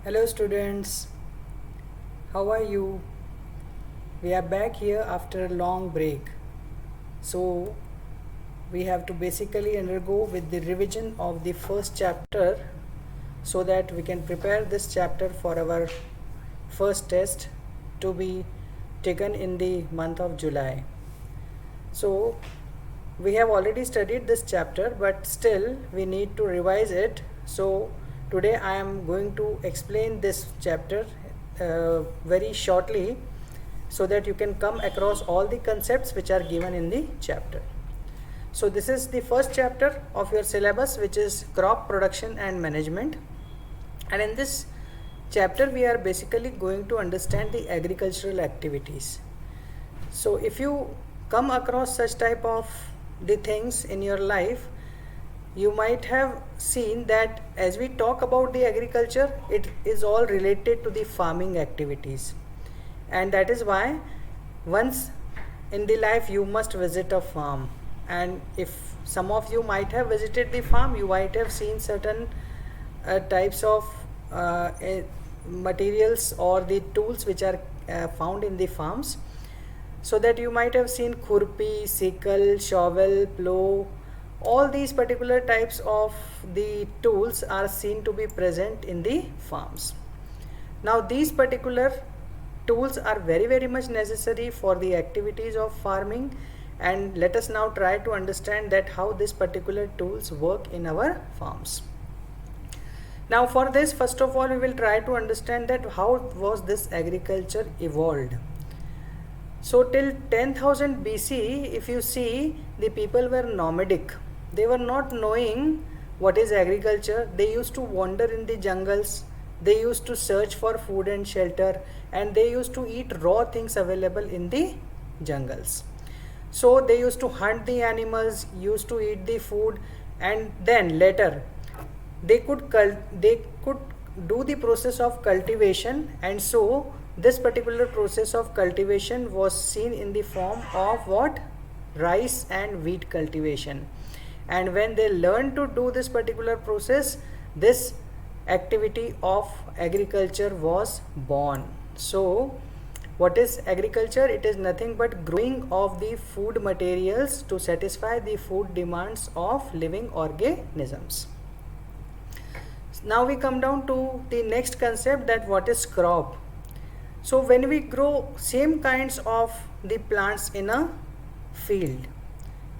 Hello students, how are you? We are back here after a long break. So we have to basically undergo with the revision of the first chapter so that we can prepare this chapter for our first test to be taken in the month of July. So we have already studied this chapter, but still we need to revise it. So today I am going to explain this chapter very shortly so that you can come across all the concepts which are given in the chapter. So this is the first chapter of your syllabus, which is crop production and management, and in this chapter we are basically going to understand the agricultural activities. So if you come across such type of the things in your life, you might have seen that as we talk about the agriculture, it is all related to the farming activities, and that is why once in the life you must visit a farm. And if some of you might have visited the farm, you might have seen certain types of materials or the tools which are found in the farms. So that you might have seen khurpi, sickle, shovel, plow. All these particular types of the tools are seen to be present in the farms. Now these particular tools are very much necessary for the activities of farming, and let us now try to understand that how these particular tools work in our farms. Now for this, first of all, we will try to understand that how was this agriculture evolved. So till 10,000 BC, if you see, the people were nomadic. They were not knowing what is agriculture. They used to wander in the jungles. They used to search for food and shelter, and they used to eat raw things available in the jungles. So they used to hunt the animals, used to eat the food, and then later they could do the process of cultivation. And so this particular process of cultivation was seen in the form of what? Rice and wheat cultivation. And when they learned to do this particular process, this activity of agriculture was born. So what is agriculture? It is nothing but growing of the food materials to satisfy the food demands of living organisms. Now we come down to the next concept, that what is crop. So when we grow same kinds of the plants in a field,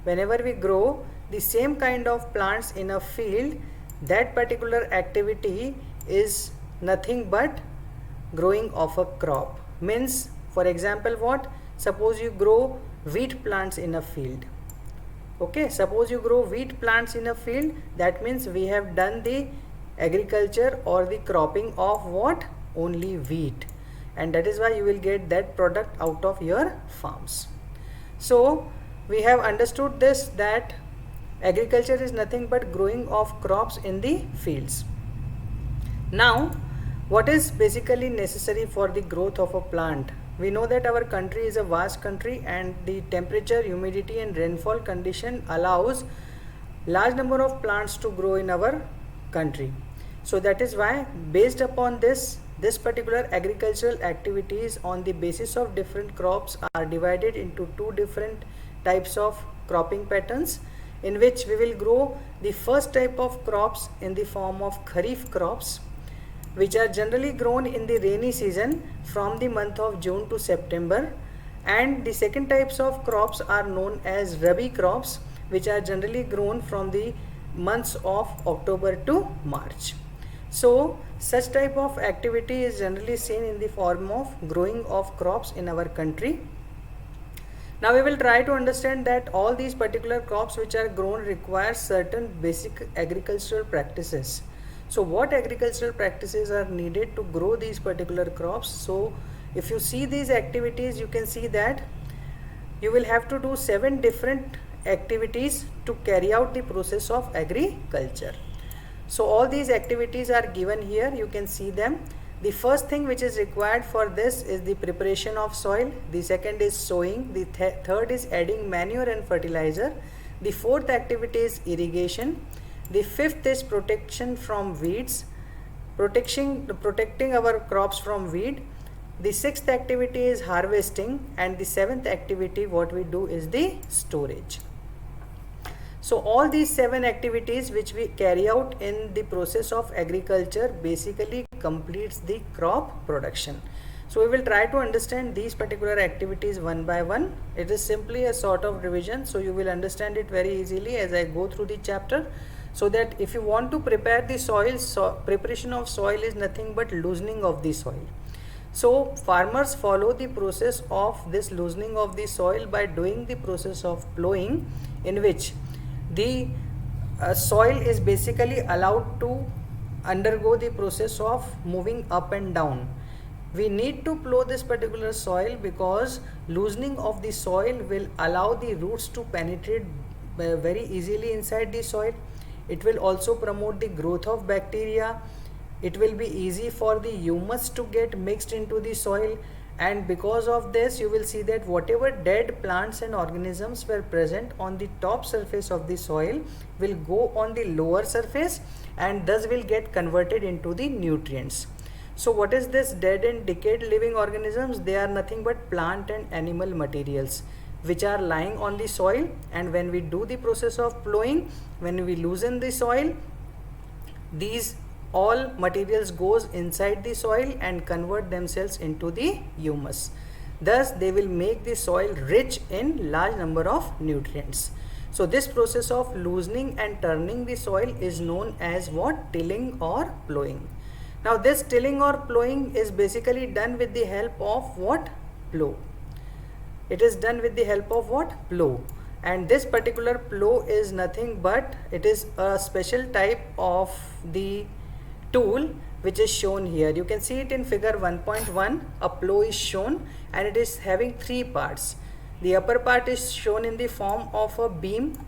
whenever we grow the same kind of plants in a field, that particular activity is nothing but growing of a crop. Means, for example, what? Suppose you grow wheat plants in a field. Okay, suppose you grow wheat plants in a field, that means we have done the agriculture or the cropping of what? Only wheat. And that is why you will get that product out of your farms. So we have understood this, that agriculture is nothing but growing of crops in the fields. Now what is basically necessary for the growth of a plant? We know that our country is a vast country, and the temperature, humidity and rainfall condition allows large number of plants to grow in our country. So that is why, based upon this particular agricultural activities on the basis of different crops are divided into two different types of cropping patterns, in which we will grow the first type of crops in the form of kharif crops, which are generally grown in the rainy season from the month of June to September, and the second types of crops are known as rabi crops, which are generally grown from the months of October to March. So such type of activity is generally seen in the form of growing of crops in our country. Now we will try to understand that all these particular crops which are grown require certain basic agricultural practices. So what agricultural practices are needed to grow these particular crops? So if you see these activities, you can see that you will have to do 7 different activities to carry out the process of agriculture. So all these activities are given here, you can see them. The first thing which is required for this is the preparation of soil. The second is sowing. The third is adding manure and fertilizer. The fourth activity is irrigation. The fifth is protection from weeds. protecting our crops from weed. The sixth activity is harvesting, and the seventh activity what we do is the storage. So all these 7 activities which we carry out in the process of agriculture basically completes the crop production. So we will try to understand these particular activities one by one. It is simply a sort of revision, so you will understand it very easily as I go through the chapter. So that if you want to prepare the soil, preparation of soil is nothing but loosening of the soil. So farmers follow the process of this loosening of the soil by doing the process of plowing, in which the soil is basically allowed to undergo the process of moving up and down. We need to plow this particular soil because loosening of the soil will allow the roots to penetrate very easily inside the soil. It will also promote the growth of bacteria. It will be easy for the humus to get mixed into the soil, and because of this you will see that whatever dead plants and organisms were present on the top surface of the soil will go on the lower surface and thus will get converted into the nutrients. So what is this dead and decayed living organisms? They are nothing but plant and animal materials which are lying on the soil, and when we do the process of plowing, when we loosen the soil, these all materials goes inside the soil and convert themselves into the humus. Thus they will make the soil rich in large number of nutrients. So this process of loosening and turning the soil is known as what? Tilling or plowing. Now this tilling or plowing is basically done with the help of what? Plow. It is done with the help of what? Plow. And this particular plow is nothing but it is a special type of the tool which is shown here. You can see it in figure 1.1. A plow is shown and it is having 3 parts. The upper part is shown in the form of a beam,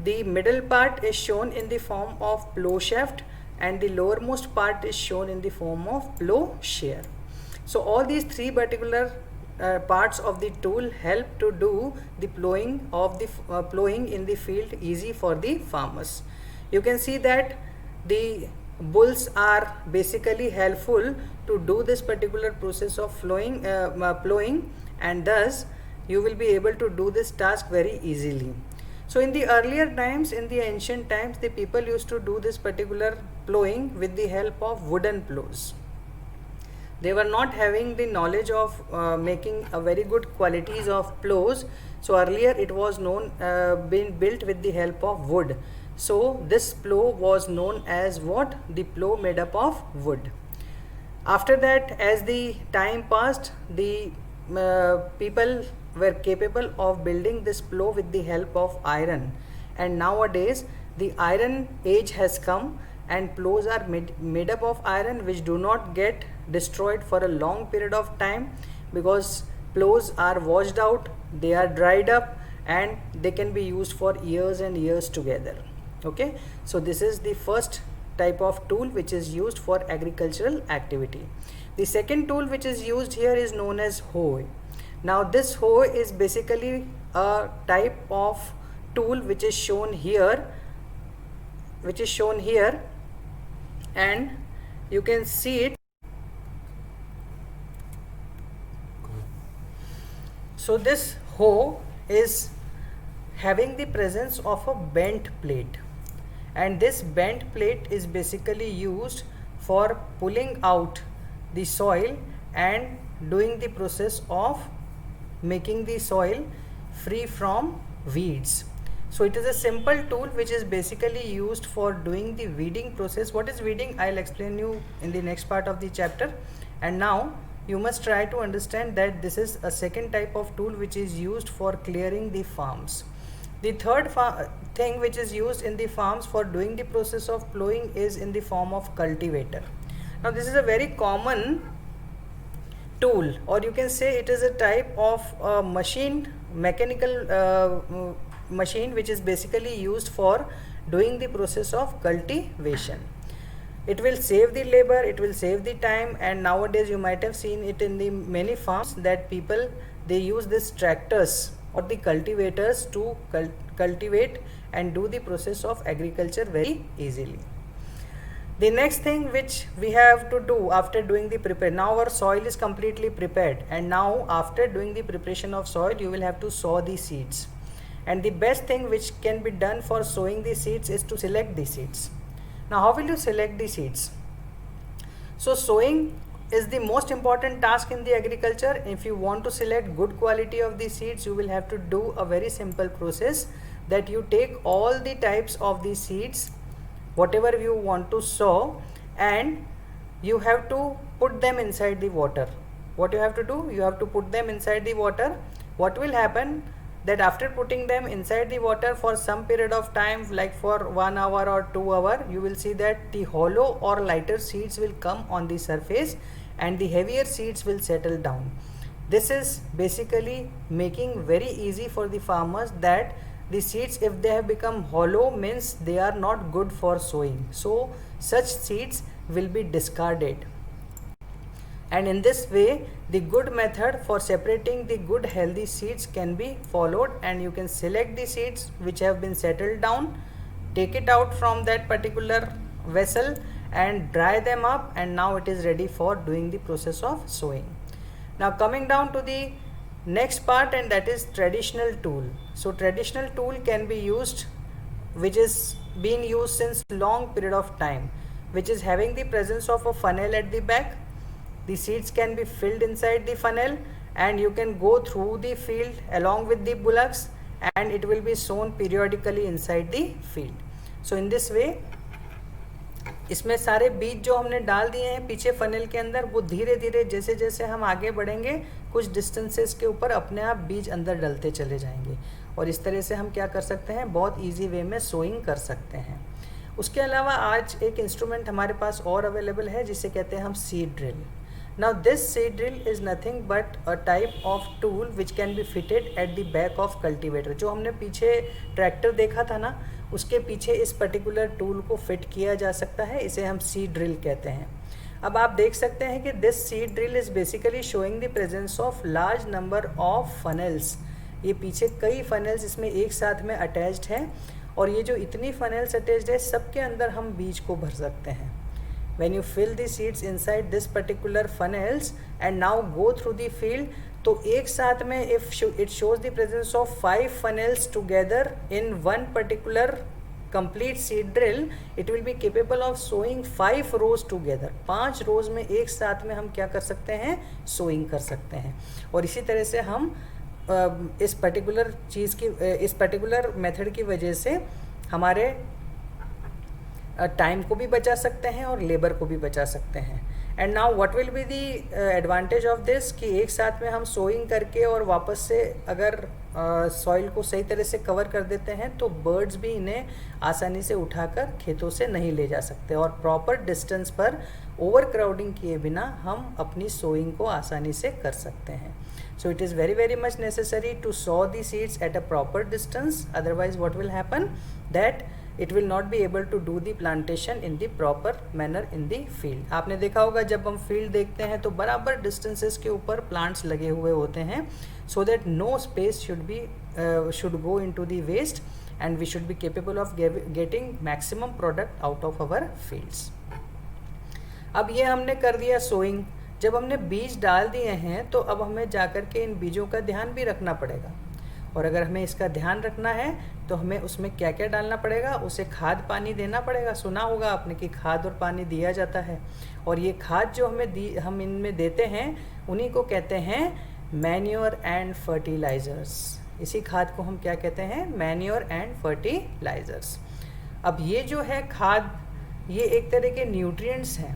the middle part is shown in the form of plow shaft, and the lowermost part is shown in the form of plow share. So all these 3 particular parts of the tool help to do the plowing of the plowing in the field easy for the farmers. You can see that the bulls are basically helpful to do this particular process of plowing, and thus you will be able to do this task very easily. So in the earlier times, in the ancient times, the people used to do this particular plowing with the help of wooden plows. They were not having the knowledge of making a very good qualities of plows. So earlier it was known being built with the help of wood. So this plow was known as what? The plow made up of wood. After that, as the time passed, the people were capable of building this plow with the help of iron, and nowadays the iron age has come and plows are made up of iron which do not get destroyed for a long period of time, because plows are washed out, they are dried up, and they can be used for years and years together. Okay, so this is the first type of tool which is used for agricultural activity. The second tool which is used here is known as hoe. Now this hoe is basically a type of tool which is shown here, and you can see it. So this hoe is having the presence of a bent plate, and this bent plate is basically used for pulling out the soil and doing the process of making the soil free from weeds. So it is a simple tool which is basically used for doing the weeding process. What is weeding? I'll explain you in the next part of the chapter. And now you must try to understand that this is a second type of tool which is used for clearing the farms. The third thing which is used in the farms for doing the process of plowing is in the form of cultivator. Now this is a very common tool, or you can say it is a type of mechanical machine which is basically used for doing the process of cultivation. It will save the labor, it will save the time, and nowadays you might have seen it in the many farms that people, they use this tractors or the cultivators to cultivate and do the process of agriculture very easily. The next thing which we have to do after doing the prepare, now our soil is completely prepared, and now after doing the preparation of soil you will have to sow the seeds. And the best thing which can be done for sowing the seeds is to select the seeds. Now how will you select the seeds? So sowing is the most important task in the agriculture. If you want to select good quality of the seeds, you will have to do a very simple process, that you take all the types of the seeds whatever you want to sow, and you have to put them inside the water. What you have to do, you have to put them inside the water. What will happen, that after putting them inside the water for some period of time, like for 1 hour or 2 hours, you will see that the hollow or lighter seeds will come on the surface and the heavier seeds will settle down. This is basically making very easy for the farmers that the seeds, if they have become hollow, means they are not good for sowing. So such seeds will be discarded. And in this way, the good method for separating the good healthy seeds can be followed, and you can select the seeds which have been settled down, take it out from that particular vessel and dry them up, and now it is ready for doing the process of sowing. Now coming down to the next part, and that is traditional tool. So traditional tool can be used, which is being used since long period of time, which is having the presence of a funnel at the back. The seeds can be filled inside the funnel, and you can go through the field along with the bullocks, and it will be sown periodically inside the field. So in this way, इसमें सारे बीज जो हमने डाल दिए हैं पीछे funnel के अंदर, वो धीरे धीरे जैसे जैसे हम आगे बढ़ेंगे कुछ डिस्टेंसेस के ऊपर अपने आप बीज अंदर डलते चले जाएंगे, और इस तरह से हम क्या कर सकते हैं, बहुत इजी वे में सोइंग कर सकते हैं। उसके अलावा आज एक इंस्ट्रूमेंट हमारे पास और अवेलेबल है जिसे कहते हैं हम seed drill. Now this seed drill is nothing but a type of tool which can be fitted at the back of cultivator। जो हमने पीछे ट्रैक्टर देखा था ना, उसके पीछे इस पर्टिकुलर टूल को फिट किया जा सकता है, इसे हम सीड ड्रिल कहते हैं। अब आप देख सकते हैं कि this seed drill is basically showing the presence of large number of funnels. ये पीछे कई फनल्स इसमें एक साथ में अटैच्ड हैं, और ये जो इतनी फनल्स अटैच्ड है सबके अंदर हम बीज को भर सकते हैं। When you fill the seeds inside this particular funnels and now go through the field, तो एक साथ में if it shows the presence of 5 funnels together in one particular complete seed drill, it will be capable of sowing 5 rows together। 5 rows में एक साथ में हम क्या कर सकते हैं, sowing कर सकते हैं। और इसी तरह से हम इस पर्टिकुलर चीज़ की, इस पर्टिकुलर मेथड की वजह से हमारे टाइम को भी बचा सकते हैं और लेबर को भी बचा सकते हैं। And now what will be the advantage of this, कि एक साथ में हम सोइंग करके और वापस से अगर सॉइल को सही तरह से कवर कर देते हैं तो बर्ड्स भी इन्हें आसानी से उठाकर खेतों से नहीं ले जा सकते, और प्रॉपर डिस्टेंस पर ओवर क्राउडिंग किए बिना हम अपनी सोइंग को आसानी से कर सकते हैं। So it is very very much necessary to sow the seeds at a proper distance, otherwise what will happen that it will not be able to do the plantation in the proper manner in the field। आपने देखा होगा जब हम field देखते हैं तो बराबर distances के ऊपर प्लांट्स लगे हुए होते हैं, so that no space should go into the waste and we should be capable of getting maximum product out of our fields। अब ये हमने कर दिया सोइंग। जब हमने बीज डाल दिए हैं तो अब हमें जाकर के इन बीजों का ध्यान भी रखना पड़ेगा, और अगर हमें इसका ध्यान रखना है तो हमें उसमें क्या क्या डालना पड़ेगा, उसे खाद पानी देना पड़ेगा। सुना होगा आपने कि खाद और पानी दिया जाता है, और ये खाद जो हम इनमें देते हैं उन्हीं को कहते हैं मैन्योर एंड फर्टिलाइज़र्स। इसी खाद को हम क्या कहते हैं, मैन्योर एंड फर्टिलाइज़र्स। अब ये जो है खाद, ये एक तरह के न्यूट्रिएंट्स हैं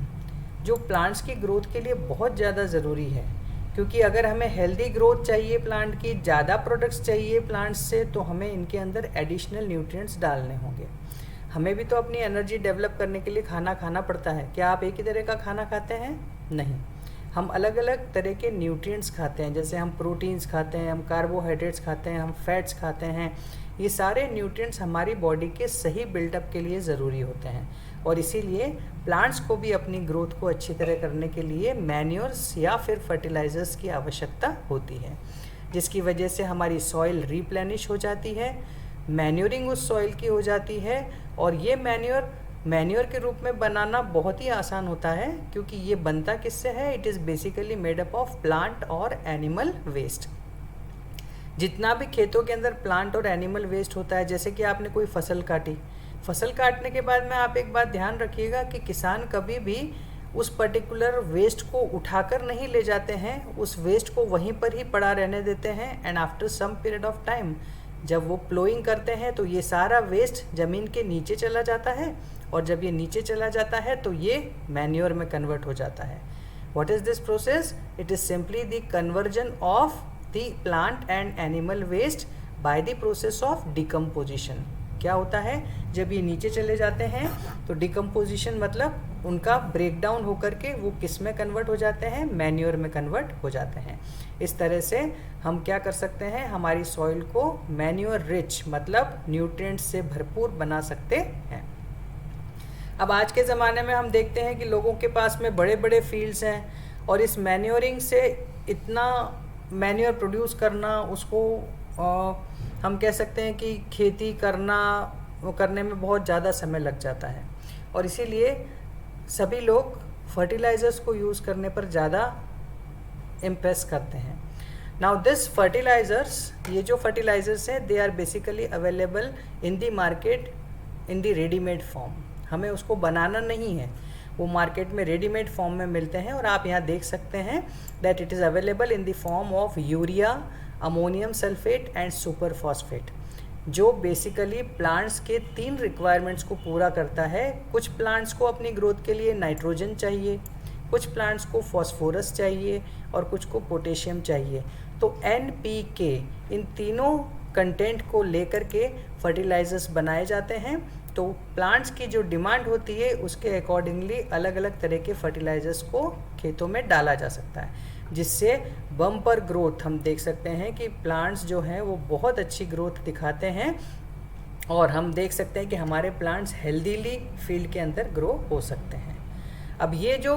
जो प्लांट्स की ग्रोथ के लिए बहुत ज़्यादा ज़रूरी है, क्योंकि अगर हमें हेल्दी ग्रोथ चाहिए प्लांट की, ज़्यादा प्रोडक्ट्स चाहिए प्लांट्स से, तो हमें इनके अंदर एडिशनल न्यूट्रिएंट्स डालने होंगे। हमें भी तो अपनी एनर्जी डेवलप करने के लिए खाना खाना पड़ता है। क्या आप एक ही तरह का खाना खाते हैं? नहीं, हम अलग अलग तरह के न्यूट्रिएंट्स खाते हैं। जैसे हम प्रोटीन्स खाते हैं, हम कार्बोहाइड्रेट्स खाते हैं, हम फैट्स खाते हैं। ये सारे न्यूट्रिएंट्स हमारी बॉडी के सही बिल्डअप के लिए ज़रूरी होते हैं, और इसीलिए प्लांट्स को भी अपनी ग्रोथ को अच्छी तरह करने के लिए मैन्योर्स या फिर फर्टिलाइज़र्स की आवश्यकता होती है, जिसकी वजह से हमारी सॉइल रिप्लेनिश हो जाती है, मैन्योरिंग उस सॉइल की हो जाती है, और ये मैन्योर मैन्योर के रूप में बनाना बहुत ही आसान होता है, क्योंकि ये बनता किससे है? It is basically made up of plant और एनिमल वेस्ट। जितना भी खेतों के अंदर प्लांट और एनिमल वेस्ट होता है, जैसे कि आपने कोई फसल काटी, फसल काटने के बाद में आप एक बात ध्यान रखिएगा कि किसान कभी भी उस पर्टिकुलर वेस्ट को उठाकर नहीं ले जाते हैं, उस वेस्ट को वहीं पर ही पड़ा रहने देते हैं। And after some period of time जब वो प्लोइंग करते हैं तो ये सारा वेस्ट ज़मीन के नीचे चला जाता है, और जब ये नीचे चला जाता है तो ये मैन्योर में कन्वर्ट हो जाता है। What is this process? It is simply the conversion of the plant and animal waste by the process of decomposition. क्या होता है? जब ये नीचे चले जाते हैं तो डिकम्पोजिशन मतलब उनका ब्रेक डाउन होकर के वो किस में कन्वर्ट हो जाते हैं? मैन्योर में कन्वर्ट हो जाते हैं। इस तरह से हम क्या कर सकते हैं? हमारी सॉइल को मैन्योर रिच मतलब न्यूट्रिएंट्स से भरपूर बना सकते हैं। अब आज के ज़माने में हम देखते हैं कि लोगों के पास में बड़े बड़े फील्ड्स हैं, और इस मैन्योरिंग से इतना मैन्योर प्रोड्यूस करना, उसको हम कह सकते हैं कि खेती करने में बहुत ज़्यादा समय लग जाता है, और इसीलिए सभी लोग फर्टिलाइज़र्स को यूज़ करने पर ज़्यादा इम्प्रेस करते हैं। नाउ दिस फर्टिलाइज़र्स, ये जो फर्टिलाइज़र्स हैं, they are basically available in the market in the readymade form. हमें उसको बनाना नहीं है, वो मार्केट में रेडीमेड फॉर्म में मिलते हैं, और आप यहाँ देख सकते हैं that it is available in the form of urea, ammonium sulphate and super phosphate, जो बेसिकली प्लांट्स के 3 रिक्वायरमेंट्स को पूरा करता है। कुछ प्लांट्स को अपनी ग्रोथ के लिए नाइट्रोजन चाहिए, कुछ प्लांट्स को फॉस्फोरस चाहिए, और कुछ को पोटेशियम चाहिए। तो NPK इन तीनों कंटेंट को लेकर के फर्टिलाइज़र्स बनाए जाते हैं। तो प्लांट्स की जो डिमांड होती है उसके अकॉर्डिंगली अलग अलग तरह के फर्टिलाइज़र्स को खेतों में डाला जा सकता है, जिससे बम्पर ग्रोथ हम देख सकते हैं कि प्लांट्स जो हैं वो बहुत अच्छी ग्रोथ दिखाते हैं, और हम देख सकते हैं कि हमारे प्लांट्स हेल्दीली फील्ड के अंदर ग्रो हो सकते हैं। अब ये जो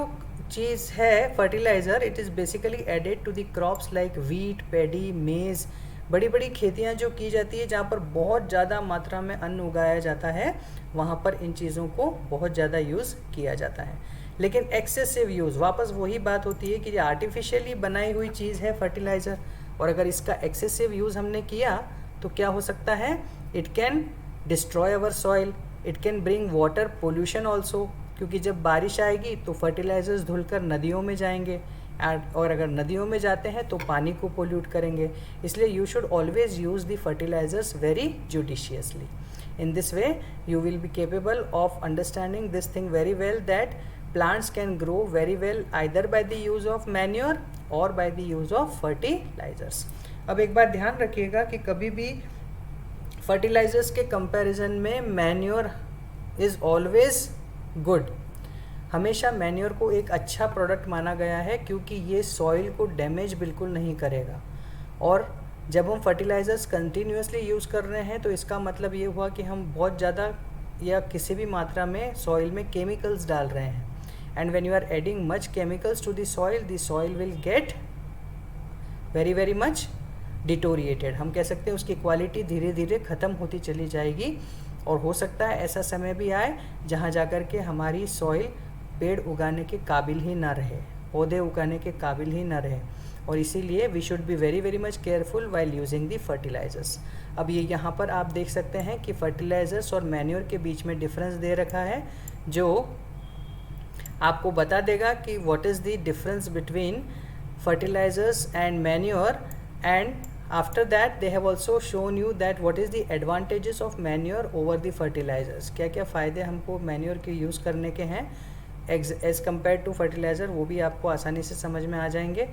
चीज़ है fertiliser, it is basically added to the crops like wheat, paddy, maize. बड़ी बड़ी खेतियाँ जो की जाती है जहाँ पर बहुत ज़्यादा मात्रा में अन्न उगाया जाता है, वहाँ पर इन चीज़ों को बहुत ज़्यादा यूज़ किया जाता है। लेकिन एक्सेसिव यूज़, वापस वही बात होती है कि ये आर्टिफिशियली बनाई हुई चीज़ है फर्टिलाइज़र, और अगर इसका एक्सेसिव यूज़ हमने किया तो क्या हो सकता है? It can destroy our soil, it can bring water pollution also, क्योंकि जब बारिश आएगी तो फर्टिलाइज़र्स धुलकर नदियों में जाएंगे, और अगर नदियों में जाते हैं तो पानी को पोल्यूट करेंगे। इसलिए you should always use the fertilisers very judiciously. In this way you will be capable of understanding this thing very well, that plants can grow very well either by the use of manure or by the use of fertilizers. अब एक बात ध्यान रखिएगा कि कभी भी fertilisers के comparison में मैन्योर इज़ ऑलवेज गुड। हमेशा मैन्योर को एक अच्छा प्रोडक्ट माना गया है, क्योंकि ये सॉइल को डैमेज बिल्कुल नहीं करेगा। और जब हम फर्टिलाइज़र्स कंटिन्यूसली यूज़ कर रहे हैं तो इसका मतलब ये हुआ कि हम बहुत ज़्यादा या किसी भी मात्रा में सॉइल में केमिकल्स डाल रहे हैं। And when you are adding much chemicals to the soil will get very much deteriorated. हम कह सकते हैं उसकी क्वालिटी धीरे धीरे ख़त्म होती चली जाएगी, और हो सकता है ऐसा समय भी आए जहाँ जाकर के हमारी सॉइल पेड़ उगाने के काबिल ही ना रहे, पौधे उगाने के काबिल ही ना रहे। और इसीलिए we should be very much careful while using the fertilisers. अब ये यहाँ पर आप देख सकते हैं कि फर्टिलाइज़र्स और मैन्योर के बीच में डिफरेंस दे रखा है, जो आपको बता देगा कि what is the difference between fertilisers and manure. And after that they have also shown you that what is the advantages of manure over the fertilizers। क्या क्या फ़ायदे हमको मैन्योर के यूज़ करने के हैं एज़ कम्पेयर टू फर्टिलाइज़र, वो भी आपको आसानी से समझ में आ जाएंगे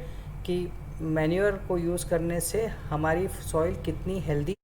कि मैन्योर को यूज़ करने से हमारी सॉइल कितनी हेल्दी